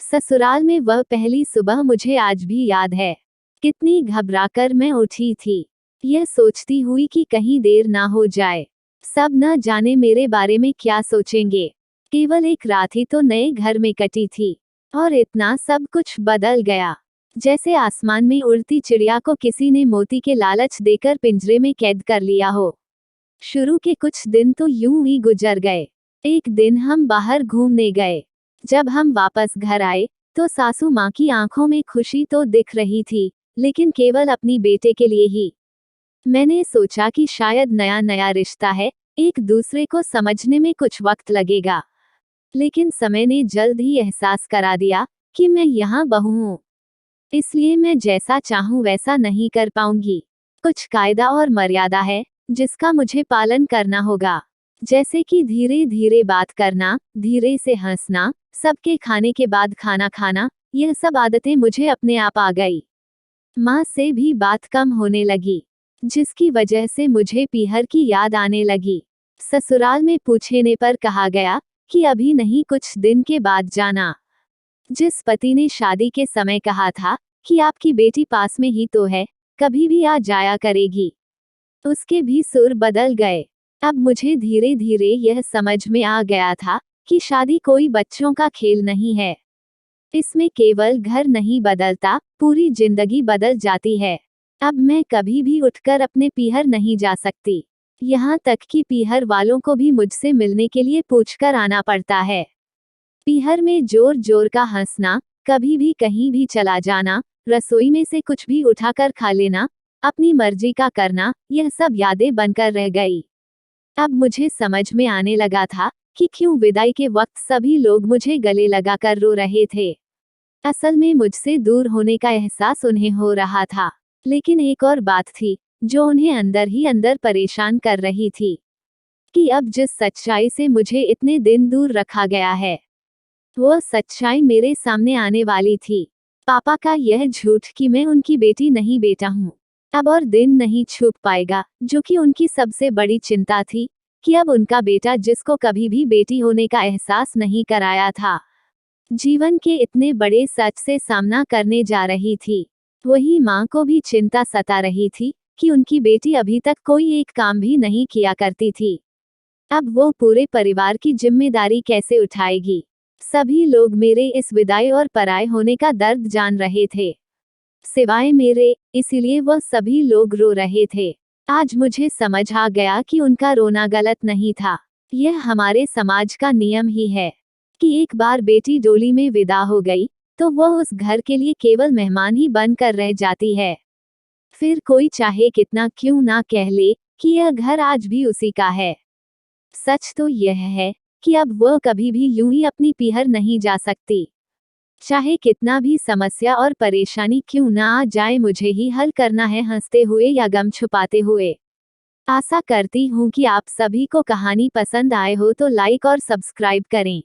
ससुराल में वह पहली सुबह मुझे आज भी याद है। कितनी घबराकर मैं उठी थी, यह सोचती हुई कि कहीं देर ना हो जाए। सब न जाने मेरे बारे में क्या सोचेंगे। केवल एक रात ही तो नए घर में कटी थी और इतना सब कुछ बदल गया, जैसे आसमान में उड़ती चिड़िया को किसी ने मोती के लालच देकर पिंजरे में कैद कर लिया हो। शुरू के कुछ दिन तो यूं ही गुजर गए। एक दिन हम बाहर घूमने गए। जब हम वापस घर आए तो सासू माँ की आंखों में खुशी तो दिख रही थी, लेकिन केवल अपनी बेटे के लिए ही। मैंने सोचा कि शायद नया नया रिश्ता है, एक दूसरे को समझने में कुछ वक्त लगेगा। लेकिन समय ने जल्द ही एहसास करा दिया कि मैं यहाँ बहू हूँ, इसलिए मैं जैसा चाहूँ वैसा नहीं कर पाऊंगी। कुछ कायदा और मर्यादा है जिसका मुझे पालन करना होगा, जैसे कि धीरे धीरे बात करना, धीरे से हंसना, सबके खाने के बाद खाना खाना। यह सब आदतें मुझे अपने आप आ गई। माँ से भी बात कम होने लगी, जिसकी वजह से मुझे पीहर की याद आने लगी। ससुराल में पूछने पर कहा गया कि अभी नहीं, कुछ दिन के बाद जाना। जिस पति ने शादी के समय कहा था कि आपकी बेटी पास में ही तो है, कभी भी आ जाया करेगी, उसके भी सुर बदल गए। अब मुझे धीरे धीरे यह समझ में आ गया था कि शादी कोई बच्चों का खेल नहीं है। इसमें केवल घर नहीं बदलता, पूरी जिंदगी बदल जाती है। अब मैं कभी भी उठकर अपने पीहर नहीं जा सकती, यहाँ तक कि पीहर वालों को भी मुझसे मिलने के लिए पूछकर आना पड़ता है। पीहर में जोर जोर का हंसना, कभी भी कहीं भी चला जाना, रसोई में से कुछ भी उठाकर खा लेना, अपनी मर्जी का करना, यह सब यादें बनकर रह गई। अब मुझे समझ में आने लगा था कि क्यों विदाई के वक्त सभी लोग मुझे गले लगाकर रो रहे थे। असल में मुझसे दूर होने का एहसास उन्हें हो रहा था, लेकिन एक और बात थी जो उन्हें अंदर ही अंदर परेशान कर रही थी, कि अब जिस सच्चाई से मुझे इतने दिन दूर रखा गया है, वह सच्चाई मेरे सामने आने वाली थी। पापा का यह झूठ कि मैं उनकी बेटी नहीं, बेटा हूँ, अब और दिन नहीं छुप पाएगा, जो कि उनकी सबसे बड़ी चिंता थी, कि अब उनका बेटा, जिसको कभी भी बेटी होने का एहसास नहीं कराया था, जीवन के इतने बड़े सच से सामना करने जा रही थी। वही माँ को भी चिंता सता रही थी कि उनकी बेटी अभी तक कोई एक काम भी नहीं किया करती थी, अब वो पूरे परिवार की जिम्मेदारी कैसे उठाएगी। सभी लोग मेरे इस विदाई और पराये होने का दर्द जान रहे थे, सिवाय मेरे, इसीलिए वह सभी लोग रो रहे थे। आज मुझे समझ आ गया कि उनका रोना गलत नहीं था। यह हमारे समाज का नियम ही है कि एक बार बेटी डोली में विदा हो गई तो वह उस घर के लिए केवल मेहमान ही बनकर रह जाती है। फिर कोई चाहे कितना क्यों ना कह ले कि यह घर आज भी उसी का है, सच तो यह है कि अब वह कभी भी यूं ही अपनी पीहर नहीं जा सकती। चाहे कितना भी समस्या और परेशानी क्यों ना आ जाए, मुझे ही हल करना है, हंसते हुए या गम छुपाते हुए। आशा करती हूँ कि आप सभी को कहानी पसंद आए हो तो लाइक और सब्सक्राइब करें।